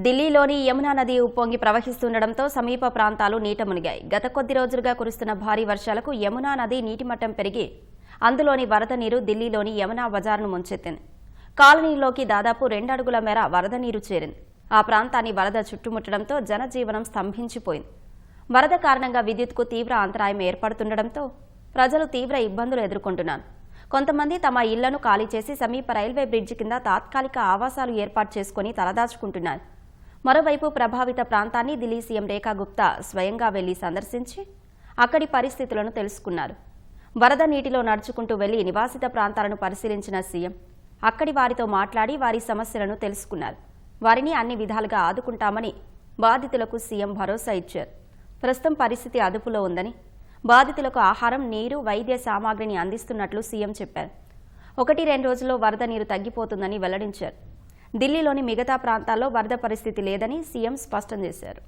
ఢిల్లీలోని యమునా నది ఉప్పొంగి ప్రవహిస్తుండటంతో సమీప ప్రాంతాలు నీట మునిగాయి. గత కొద్ది రోజులుగా కురుస్తున్న భారీ వర్షాలకు యమునా నది నీటిమట్టం పెరిగి అందులోని వరద నీరు ఢిల్లీలోని యమునా బజార్ను ముంచెత్తింది. కాలనీలోకి దాదాపు 2 అడుగుల మేర వరద నీరు చేరింది. ఆ ప్రాంతాన్ని వరద చుట్టుముట్టడంతో జనజీవనం స్తంభించిపోయింది. వరద కారణంగా విద్యుత్కు తీవ్ర అంతరాయం ఏర్పడుతుండటంతో ప్రజలు తీవ్ర ఇబ్బందులు ఎదుర్కొంటున్నారు. కొంతమంది తమ ఇళ్లను ఖాళీ చేసి సమీప రైల్వే బ్రిడ్జి కింద తాత్కాలిక ఆవాసాలు ఏర్పాటు చేసుకుని తలదాచుకుంటున్నారు. మరోవైపు ప్రభావిత ప్రాంతాన్ని ఢిల్లీ సీఎం రేఖా గుప్తా స్వయంగా వెళ్లి సందర్శించి అక్కడి పరిస్థితులను తెలుసుకున్నారు. వరద నీటిలో నడుచుకుంటూ వెళ్లి నివాసిత ప్రాంతాలను పరిశీలించిన సీఎం అక్కడి వారితో మాట్లాడి వారి సమస్యలను తెలుసుకున్నారు. వారిని అన్ని విధాలుగా ఆదుకుంటామని బాధితులకు సీఎం భరోసా ఇచ్చారు. ప్రస్తుతం పరిస్థితి అదుపులో ఉందని, బాధితులకు ఆహారం, నీరు, వైద్య సామాగ్రిని అందిస్తున్నట్లు సీఎం చెప్పారు. 1-2 రోజుల్లో వరద నీరు తగ్గిపోతుందని వెల్లడించారు. ఢిల్లీలోని మిగతా ప్రాంతాల్లో వరద పరిస్థితి లేదని సీఎం స్పష్టం చేశారు.